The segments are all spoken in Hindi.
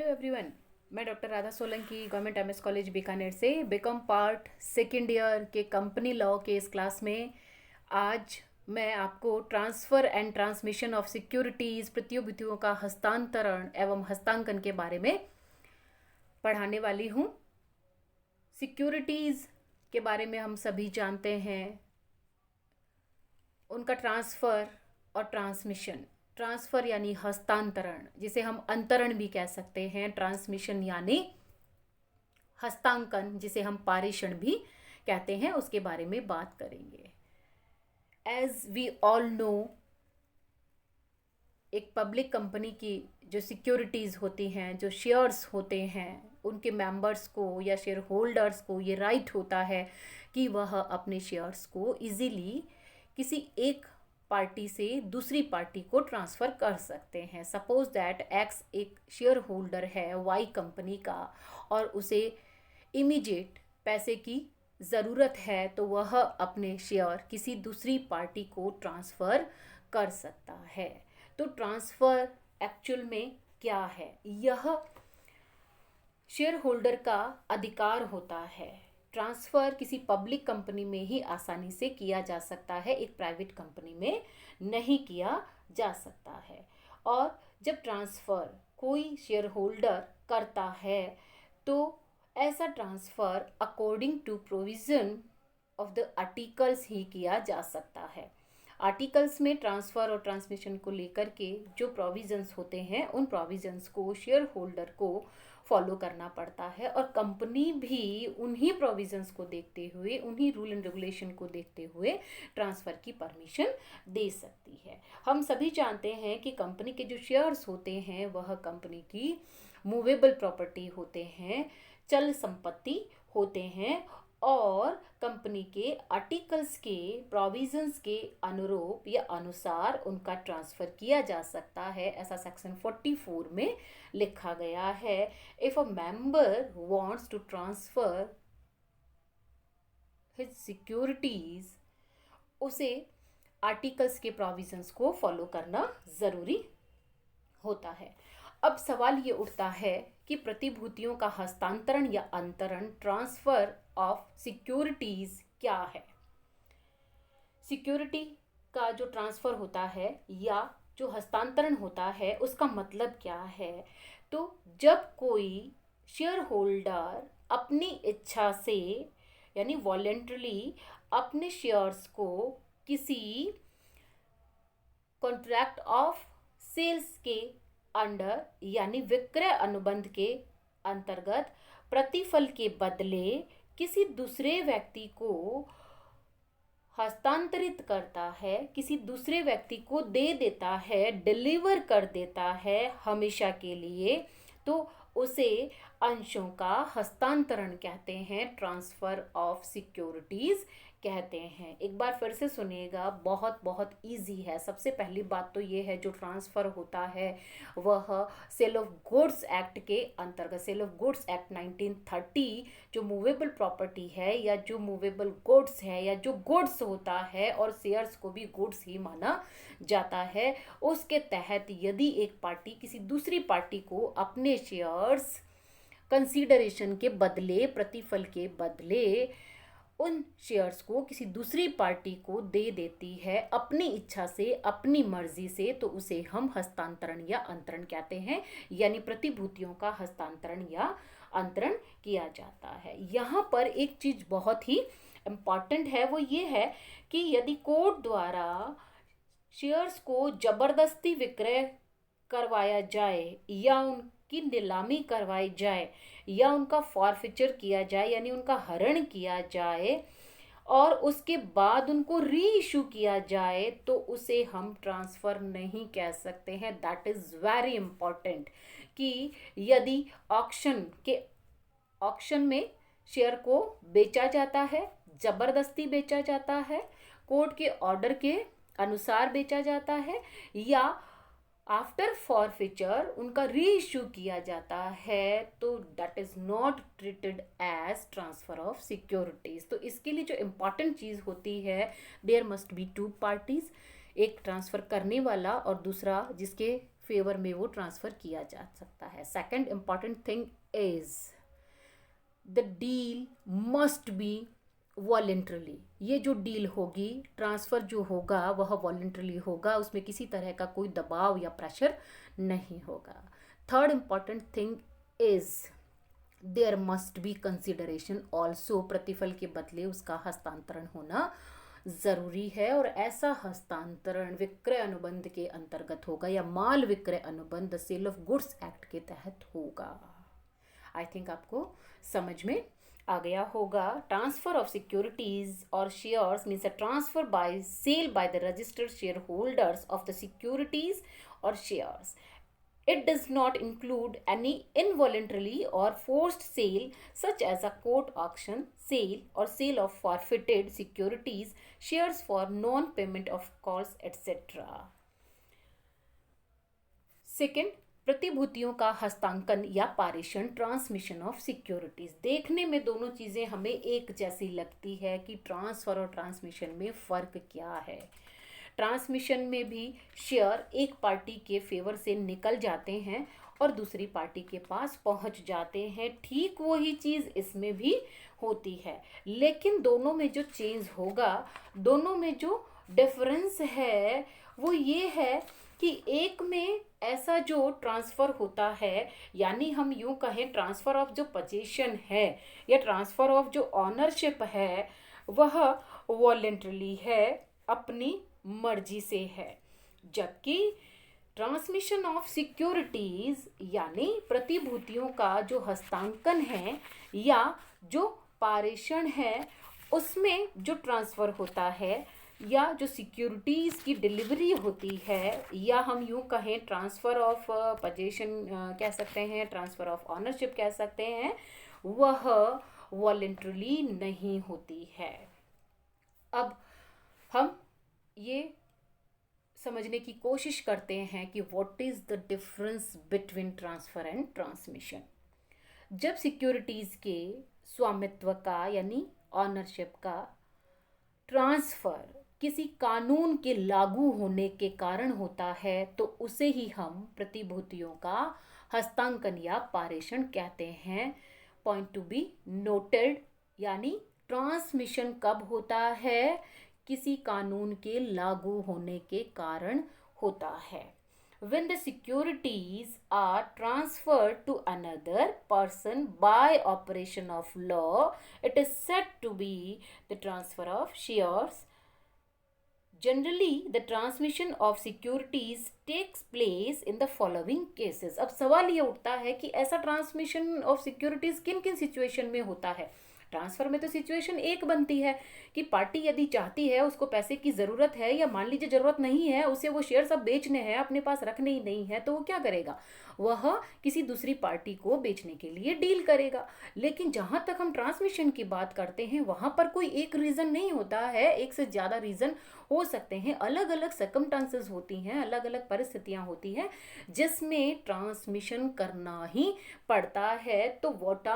Hello everyone. मैं doctor Radha Solanki government MS college Bikaner से बिकम पार्ट सेकेंड ईयर के कंपनी लॉ के इस क्लास में आज मैं आपको transfer and transmission of securities प्रतिभूतियों का हस्तांतरण एवं हस्तांकन के बारे में पढ़ाने वाली हूँ। सिक्योरिटीज़ के बारे में हम सभी जानते हैं, उनका ट्रांसफ़र और ट्रांसमिशन। ट्रांसफ़र यानी हस्तांतरण, जिसे हम अंतरण भी कह सकते हैं। ट्रांसमिशन यानी हस्तांकन, जिसे हम पारेषण भी कहते हैं, उसके बारे में बात करेंगे। एज वी ऑल नो, एक पब्लिक कंपनी की जो सिक्योरिटीज़ होती हैं, जो शेयर्स होते हैं, उनके मेंबर्स को या शेयर होल्डर्स को ये राइट होता है कि वह अपने शेयर्स को इजीली किसी एक पार्टी से दूसरी पार्टी को ट्रांसफ़र कर सकते हैं। सपोज दैट एक्स एक शेयर होल्डर है वाई कंपनी का और उसे इमीडिएट पैसे की ज़रूरत है, तो वह अपने शेयर किसी दूसरी पार्टी को ट्रांसफ़र कर सकता है। तो ट्रांसफ़र एक्चुअल में क्या है? यह शेयर होल्डर का अधिकार होता है। ट्रांसफ़र किसी पब्लिक कंपनी में ही आसानी से किया जा सकता है, एक प्राइवेट कंपनी में नहीं किया जा सकता है। और जब ट्रांसफ़र कोई शेयर होल्डर करता है तो ऐसा transfer according to provision of the articles ही किया जा सकता है। आर्टिकल्स में ट्रांसफ़र और ट्रांसमिशन को लेकर के जो प्रोविज़न्स होते हैं, उन प्रोविज़न्स को शेयर होल्डर को फॉलो करना पड़ता है और कंपनी भी उन्हीं प्रोविज़न्स को देखते हुए, उन्हीं रूल एंड रेगुलेशन को देखते हुए ट्रांसफ़र की परमिशन दे सकती है। हम सभी जानते हैं कि कंपनी के जो शेयर्स होते हैं वह कंपनी की मूवेबल प्रॉपर्टी होते हैं, चल संपत्ति होते हैं और कंपनी के आर्टिकल्स के प्रोविजंस के अनुरूप या अनुसार उनका ट्रांसफ़र किया जा सकता है। ऐसा सेक्शन 44 में लिखा गया है। If a member wants to transfer his securities, उसे आर्टिकल्स के प्रोविजंस को फॉलो करना ज़रूरी होता है। अब सवाल ये उठता है कि प्रतिभूतियों का हस्तांतरण या अंतरण, ट्रांसफर ऑफ सिक्योरिटीज क्या है? सिक्योरिटी का जो ट्रांसफर होता है या जो हस्तांतरण होता है, उसका मतलब क्या है? तो जब कोई शेयर होल्डर अपनी इच्छा से यानी वॉलेंटरली अपने शेयर्स को किसी कॉन्ट्रैक्ट ऑफ सेल्स के अंडर यानी विक्रय अनुबंध के अंतर्गत प्रतिफल के बदले किसी दूसरे व्यक्ति को हस्तांतरित करता है, किसी दूसरे व्यक्ति को दे देता है, डिलीवर कर देता है हमेशा के लिए, तो उसे अंशों का हस्तांतरण कहते हैं, ट्रांसफर ऑफ सिक्योरिटीज कहते हैं। एक बार फिर से सुनिएगा, बहुत बहुत इजी है। सबसे पहली बात तो ये है, जो ट्रांसफ़र होता है वह सेल ऑफ गुड्स एक्ट के अंतर्गत, सेल ऑफ गुड्स एक्ट 1930, जो मूवेबल प्रॉपर्टी है या जो मूवेबल गुड्स है या जो गुड्स होता है और शेयर्स को भी गुड्स ही माना जाता है, उसके तहत यदि एक पार्टी किसी दूसरी पार्टी को अपने शेयर्स कंसीडरेशन के बदले, प्रतिफल के बदले उन शेयर्स को किसी दूसरी पार्टी को दे देती है अपनी इच्छा से, अपनी मर्जी से, तो उसे हम हस्तांतरण या अंतरण कहते हैं, यानी प्रतिभूतियों का हस्तांतरण या अंतरण किया जाता है। यहाँ पर एक चीज बहुत ही इम्पॉर्टेंट है, वो ये है कि यदि कोर्ट द्वारा शेयर्स को जबरदस्ती विक्रय करवाया जाए या उनकी नीलामी करवाई जाए या उनका फॉरफिचर किया जाए यानी उनका हरण किया जाए और उसके बाद उनको री इशू किया जाए, तो उसे हम ट्रांसफ़र नहीं कह सकते हैं। दैट इज़ वेरी इम्पॉर्टेंट कि यदि ऑक्शन में शेयर को बेचा जाता है, जबरदस्ती बेचा जाता है, कोर्ट के ऑर्डर के अनुसार बेचा जाता है, या आफ्टर फॉरफिचर उनका री इशू किया जाता है, तो that is not treated as transfer of securities. तो इसके लिए जो इम्पॉर्टेंट चीज़ होती है, there must be two parties, एक ट्रांसफ़र करने वाला और दूसरा जिसके फेवर में वो ट्रांसफ़र किया जा सकता है। Second important thing is the deal must be voluntarily. ये जो डील होगी, ट्रांसफ़र जो होगा वह वॉलेंट्रली होगा, उसमें किसी तरह का कोई दबाव या प्रेशर नहीं होगा। Third important thing is there must be consideration also. प्रतिफल के बदले उसका हस्तांतरण होना ज़रूरी है, और ऐसा हस्तांतरण विक्रय अनुबंध के अंतर्गत होगा या माल विक्रय अनुबंध सेल ऑफ गुड्स एक्ट के तहत होगा। आई थिंक आपको समझ में आ गया होगा। ट्रांसफर ऑफ सिक्योरिटीज और shares means a transfer by sale by the registered shareholders of the securities और shares. It does not include any involuntarily or forced sale such as a court auction sale or sale of forfeited securities, shares for non-payment of calls, etc. Second, प्रतिभूतियों का हस्तांकन या पारेषण, ट्रांसमिशन ऑफ सिक्योरिटीज। देखने में दोनों चीज़ें हमें एक जैसी लगती है कि ट्रांसफ़र और ट्रांसमिशन में फ़र्क क्या है। ट्रांसमिशन में भी शेयर एक पार्टी के फेवर से निकल जाते हैं और दूसरी पार्टी के पास पहुंच जाते हैं। ठीक वही चीज़ इसमें भी होती है, लेकिन दोनों में जो चेंज होगा, दोनों में जो डिफरेंस है वो ये है कि एक में ऐसा जो ट्रांसफ़र होता है, यानी हम यूँ कहें ट्रांसफ़र ऑफ जो पोजीशन है या ट्रांसफ़र ऑफ जो ऑनरशिप है वह वॉलेंटरली है, अपनी मर्जी से है। जबकि ट्रांसमिशन ऑफ सिक्योरिटीज यानी प्रतिभूतियों का जो हस्तांकन है या जो पारेषण है, उसमें जो ट्रांसफ़र होता है या जो सिक्योरिटीज़ की डिलीवरी होती है, या हम यूँ कहें ट्रांसफ़र ऑफ पोजीशन कह सकते हैं, ट्रांसफ़र ऑफ ऑनरशिप कह सकते हैं, वह वॉलेंटरली नहीं होती है। अब हम ये समझने की कोशिश करते हैं कि what is the difference between transfer and transmission. जब सिक्योरिटीज़ के स्वामित्व का यानी ऑनरशिप का ट्रांसफ़र किसी कानून के लागू होने के कारण होता है तो उसे ही हम प्रतिभूतियों का हस्तांकन या पारेषण कहते हैं। पॉइंट टू बी नोटेड, यानी ट्रांसमिशन कब होता है? किसी कानून के लागू होने के कारण होता है। When the securities are transferred to another person by operation of law, it is said to be the transfer of shares. Generally, the transmission of securities takes place in the following cases. अब सवाल ये उठता है कि ऐसा ट्रांसमिशन ऑफ सिक्योरिटीज किन किन सिचुएशन में होता है। ट्रांसफ़र में तो सिचुएशन एक बनती है कि पार्टी यदि चाहती है, उसको पैसे की ज़रूरत है, या मान लीजिए ज़रूरत नहीं है, उसे वो शेयर सब बेचने हैं, अपने पास रखने ही नहीं है, तो वो क्या करेगा? वह किसी दूसरी पार्टी को बेचने के लिए डील करेगा। लेकिन जहाँ तक हम ट्रांसमिशन की बात करते हैं, वहाँ पर कोई एक रीज़न नहीं होता है, एक से ज़्यादा रीज़न हो सकते हैं, अलग अलग सर्कमस्टांसेस होती हैं, अलग अलग परिस्थितियाँ होती हैं जिसमें ट्रांसमिशन करना ही पड़ता है। तो व्हाट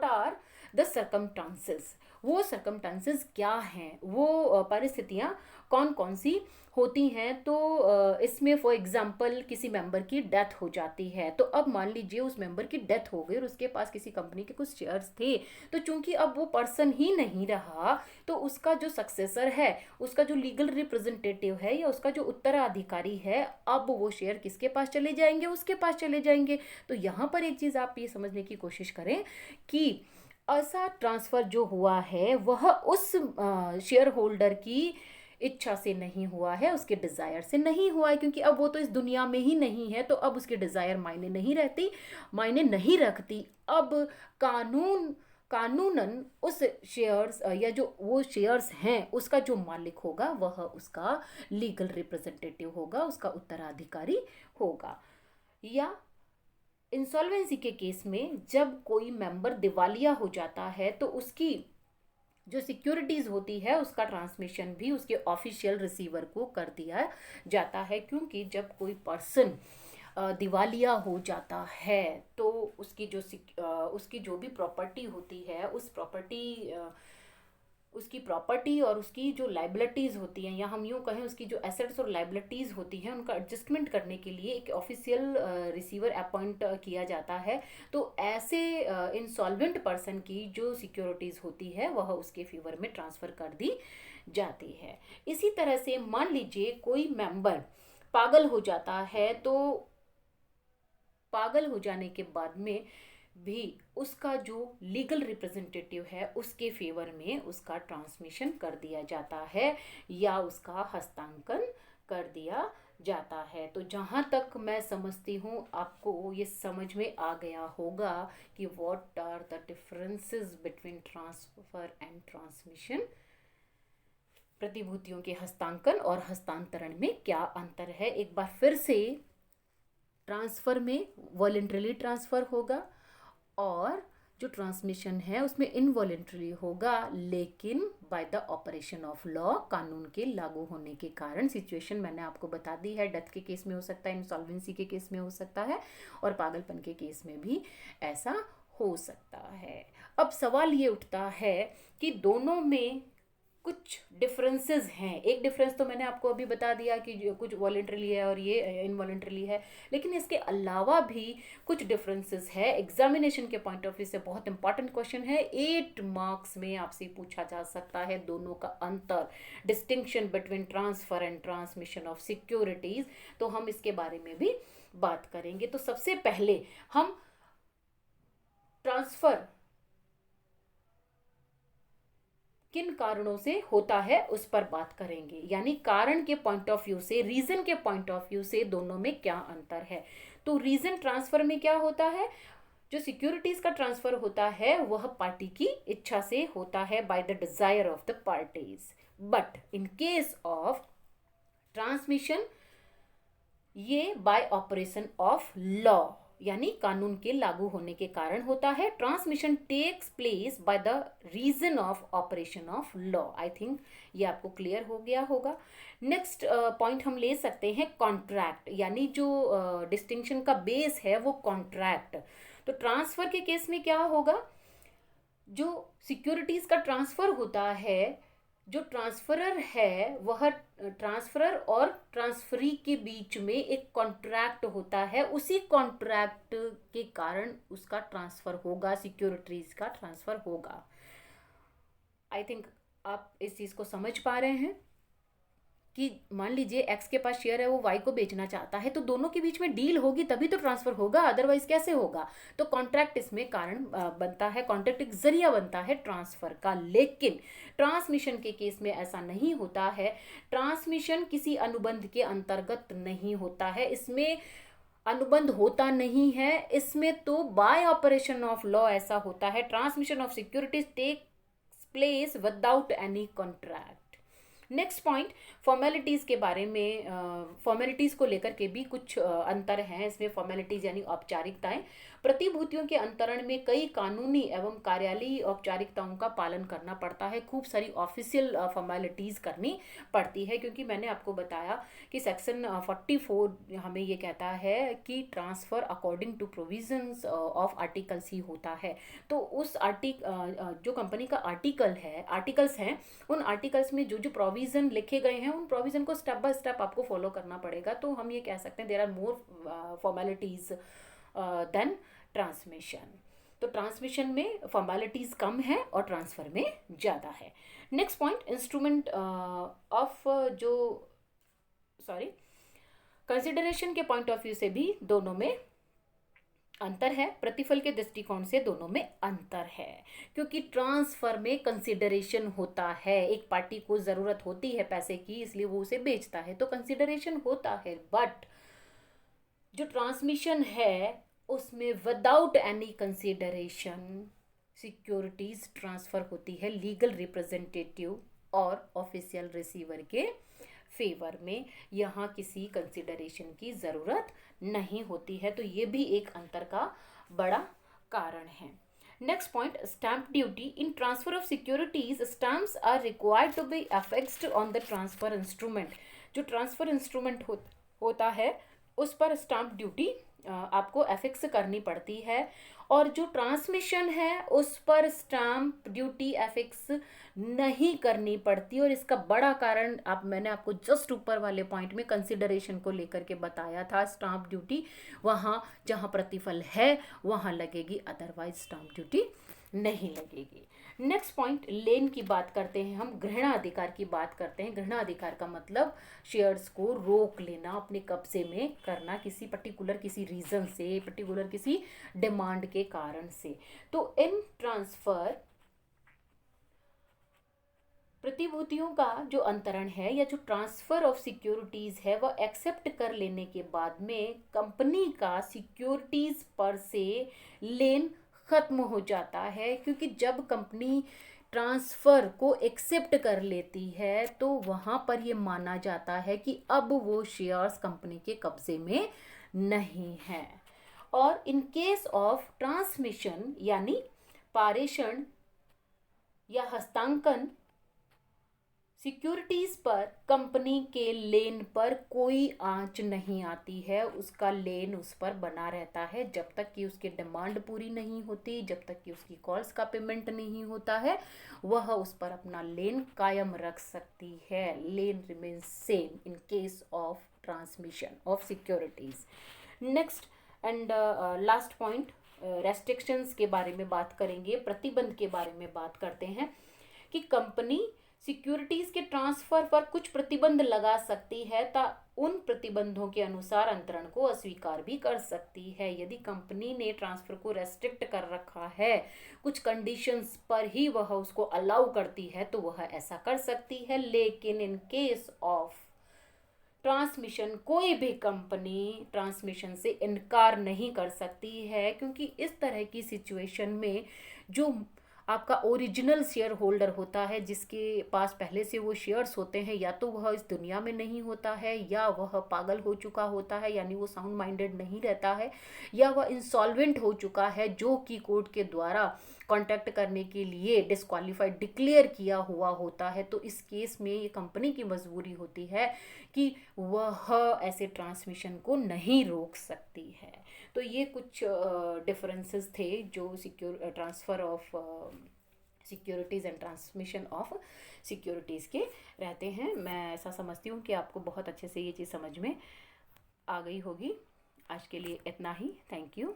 आर द सर्कमस्टांसेस, वो सर्कमस्टांसेस क्या हैं, वो परिस्थितियाँ कौन कौन सी होती हैं। तो इसमें फॉर एग्जांपल किसी मेंबर की डेथ हो जाती है, तो अब मान लीजिए उस मेंबर की डेथ हो गई और उसके पास किसी कंपनी के कुछ शेयर्स थे, तो चूंकि अब वो पर्सन ही नहीं रहा, तो उसका जो सक्सेसर है, उसका जो लीगल रिप्रेजेंटेटिव है या उसका जो उत्तराधिकारी है, अब वो शेयर किसके पास चले जाएंगे? उसके पास चले जाएंगे। तो यहाँ पर एक चीज़ आप ये समझने की कोशिश करें कि ऐसा ट्रांसफ़र जो हुआ है वह उस शेयर होल्डर की इच्छा से नहीं हुआ है, उसके डिज़ायर से नहीं हुआ है, क्योंकि अब वो तो इस दुनिया में ही नहीं है, तो अब उसके डिज़ायर मायने नहीं रखती। अब कानूनन उस शेयर्स या जो वो शेयर्स हैं उसका जो मालिक होगा वह उसका लीगल रिप्रेजेंटेटिव होगा, उसका उत्तराधिकारी होगा। या इंसॉल्वेंसी के केस में जब कोई मेंबर दिवालिया हो जाता है तो उसकी जो सिक्योरिटीज़ होती है उसका ट्रांसमिशन भी उसके ऑफिशियल रिसीवर को कर दिया जाता है, क्योंकि जब कोई पर्सन दिवालिया हो जाता है तो उसकी जो भी प्रॉपर्टी होती है, उस प्रॉपर्टी उसकी प्रॉपर्टी और उसकी जो लाइबिलिटीज़ होती हैं, या हम यूँ कहें उसकी जो एसेट्स और लाइबिलिटीज़ होती हैं, उनका एडजस्टमेंट करने के लिए एक ऑफिशियल रिसीवर अपॉइंट किया जाता है। तो ऐसे इंसॉल्वेंट पर्सन की जो सिक्योरिटीज़ होती है वह उसके फेवर में ट्रांसफ़र कर दी जाती है। इसी तरह से मान लीजिए कोई मेंबर पागल हो जाता है, तो पागल हो जाने के बाद में भी उसका जो लीगल रिप्रेजेंटेटिव है उसके फेवर में उसका ट्रांसमिशन कर दिया जाता है या उसका हस्तांकन कर दिया जाता है। तो जहाँ तक मैं समझती हूँ आपको ये समझ में आ गया होगा कि what are the differences between transfer and transmission. प्रतिभूतियों के हस्तांकन और हस्तांतरण में क्या अंतर है। एक बार फिर से, ट्रांसफ़र में वॉलेंट्रली ट्रांसफ़र होगा और जो ट्रांसमिशन है उसमें इनवॉलेंट्रली होगा, लेकिन by the operation of law, कानून के लागू होने के कारण। सिचुएशन मैंने आपको बता दी है, डेथ के केस में हो सकता है, इंसॉल्वेंसी के केस में हो सकता है, और पागलपन के केस में भी ऐसा हो सकता है। अब सवाल ये उठता है कि दोनों में कुछ डिफरेंसेस हैं। एक डिफरेंस तो मैंने आपको अभी बता दिया कि जो कुछ वॉलेंट्रली है और ये इनवॉलेंट्रली है, लेकिन इसके अलावा भी कुछ डिफरेंसेस है। एग्जामिनेशन के पॉइंट ऑफ व्यू से बहुत इंपॉर्टेंट क्वेश्चन है, 8 मार्क्स में आपसे पूछा जा सकता है दोनों का अंतर, distinction between transfer and transmission of securities. तो हम इसके बारे में भी बात करेंगे। तो सबसे पहले हम ट्रांसफर किन कारणों से होता है उस पर बात करेंगे, यानी कारण के पॉइंट ऑफ व्यू से, रीजन के पॉइंट ऑफ व्यू से दोनों में क्या अंतर है। तो रीजन ट्रांसफर में क्या होता है, जो सिक्योरिटीज का ट्रांसफर होता है वह पार्टी की इच्छा से होता है, by the desire of the parties. But in case of transmission ये बाय ऑपरेशन ऑफ लॉ, यानी कानून के लागू होने के कारण होता है। Transmission takes place by the reason of operation of law. I think ये आपको क्लियर हो गया होगा। नेक्स्ट पॉइंट हम ले सकते हैं कॉन्ट्रैक्ट, यानी जो डिस्टिंक्शन का बेस है वो कॉन्ट्रैक्ट। तो ट्रांसफर के केस में क्या होगा, जो सिक्योरिटीज का ट्रांसफर होता है, जो ट्रांसफरर है वह ट्रांसफरर और ट्रांसफरी के बीच में एक कॉन्ट्रैक्ट होता है, उसी कॉन्ट्रैक्ट के कारण उसका ट्रांसफर होगा, सिक्योरिटीज का ट्रांसफर होगा। आई थिंक आप इस चीज़ को समझ पा रहे हैं कि मान लीजिए एक्स के पास शेयर है, वो वाई को बेचना चाहता है, तो दोनों के बीच में डील होगी तभी तो ट्रांसफर होगा, अदरवाइज कैसे होगा। तो कॉन्ट्रैक्ट इसमें कारण बनता है, कॉन्ट्रैक्ट एक जरिया बनता है ट्रांसफर का। लेकिन ट्रांसमिशन के केस में ऐसा नहीं होता है। ट्रांसमिशन किसी अनुबंध के अंतर्गत नहीं होता है, इसमें अनुबंध होता नहीं है, इसमें तो बाय ऑपरेशन ऑफ लॉ ऐसा होता है। Transmission of securities takes place without any contract. Next point, formalities के बारे में, फॉर्मेलिटीज़ को लेकर के भी कुछ अंतर हैं इसमें। फॉर्मेलिटीज़ यानी औपचारिकताएं। प्रतिभूतियों के अंतरण में कई कानूनी एवं कार्यालयी औपचारिकताओं का पालन करना पड़ता है, खूब सारी ऑफिशियल फॉर्मेलिटीज़ करनी पड़ती है, क्योंकि मैंने आपको बताया कि सेक्शन 44 हमें ये कहता है कि transfer according to provisions of articles ही होता है। तो उस जो कंपनी का आर्टिकल्स हैं, उन आर्टिकल्स में जो जो प्रोविज़न लिखे गए हैं उन प्रोविज़न को स्टेप बाय स्टेप आपको फॉलो करना पड़ेगा। तो हम ये कह सकते हैं there are more formalities than transmission. तो ट्रांसमिशन में फॉर्मेलिटीज़ कम है और ट्रांसफ़र में ज़्यादा है। Next point, instrument of consideration के पॉइंट ऑफ व्यू से भी दोनों में अंतर है, प्रतिफल के दृष्टिकोण से दोनों में अंतर है, क्योंकि ट्रांसफर में कंसिडरेशन होता है, एक पार्टी को ज़रूरत होती है पैसे की, इसलिए वो उसे बेचता है, तो कंसिडरेशन होता है। बट जो ट्रांसमिशन है उसमें without any consideration securities transfer होती है लीगल रिप्रेजेंटेटिव और ऑफिशियल रिसीवर के फेवर में। यहाँ किसी कंसिडरेशन की ज़रूरत नहीं होती है, तो ये भी एक अंतर का बड़ा कारण है। Next point, stamp duty. In transfer of securities stamps are required to be affixed on the transfer instrument. जो ट्रांसफर इंस्ट्रूमेंट होता है उस पर स्टैंप ड्यूटी आपको एफिक्स करनी पड़ती है। और जो ट्रांसमिशन है उस पर स्टाम्प ड्यूटी एफिक्स नहीं करनी पड़ती। और इसका बड़ा कारण मैंने आपको जस्ट ऊपर वाले पॉइंट में कंसिडरेशन को लेकर के बताया था। स्टाम्प ड्यूटी वहाँ जहाँ प्रतिफल है वहाँ लगेगी, अदरवाइज स्टाम्प ड्यूटी नहीं लगेगी। नेक्स्ट पॉइंट, लेन की बात करते हैं हम, ग्रहणाधिकार की बात करते हैं। ग्रहणाधिकार का मतलब शेयर्स को रोक लेना, अपने कब्जे में करना किसी पर्टिकुलर किसी रीजन से, पर्टिकुलर किसी डिमांड के कारण से। तो इन ट्रांसफर प्रतिभूतियों का जो अंतरण है या जो ट्रांसफर ऑफ सिक्योरिटीज है वह एक्सेप्ट कर लेने के बाद में कंपनी का सिक्योरिटीज पर से लेन खत्म हो जाता है। क्योंकि जब कंपनी ट्रांसफर को एक्सेप्ट कर लेती है तो वहां पर ये माना जाता है कि अब वो शेयर्स कंपनी के कब्जे में नहीं है। और इन केस ऑफ ट्रांसमिशन यानी पारेषण या हस्तांकन, सिक्योरिटीज पर कंपनी के लेन पर कोई आंच नहीं आती है। उसका लेन उस पर बना रहता है जब तक कि उसकी डिमांड पूरी नहीं होती, जब तक कि उसकी कॉल्स का पेमेंट नहीं होता है, वह उस पर अपना लेन कायम रख सकती है। Lien remains same in case of transmission of securities. Next and last point, restrictions के बारे में बात करेंगे, प्रतिबंध के बारे में बात करते हैं कि कंपनी सिक्योरिटीज के ट्रांसफर पर कुछ प्रतिबंध लगा सकती है उन प्रतिबंधों के अनुसार अंतरण को अस्वीकार भी कर सकती है। यदि कंपनी ने ट्रांसफर को रेस्ट्रिक्ट कर रखा है, कुछ कंडीशंस पर ही वह उसको अलाउ करती है, तो वह ऐसा कर सकती है। लेकिन इन केस ऑफ ट्रांसमिशन कोई भी कंपनी ट्रांसमिशन से इनकार नहीं कर सकती है, क्योंकि इस तरह की सिचुएशन में जो आपका ओरिजिनल शेयर होल्डर होता है, जिसके पास पहले से वो शेयर्स होते हैं, या तो वह इस दुनिया में नहीं होता है, या वह पागल हो चुका होता है, यानी वो साउंड माइंडेड नहीं रहता है, या वह इंसॉल्वेंट हो चुका है, जो कि कोर्ट के द्वारा कॉन्टैक्ट करने के लिए डिस्क्वालीफाइड डिक्लेयर किया हुआ होता है। तो इस केस में ये कंपनी की मजबूरी होती है कि वह ऐसे ट्रांसमिशन को नहीं रोक सकती है। तो ये कुछ डिफरेंसेस थे जो transfer of securities and transmission of securities के रहते हैं। मैं ऐसा समझती हूँ कि आपको बहुत अच्छे से ये चीज़ समझ में आ गई होगी। आज के लिए इतना ही। Thank you.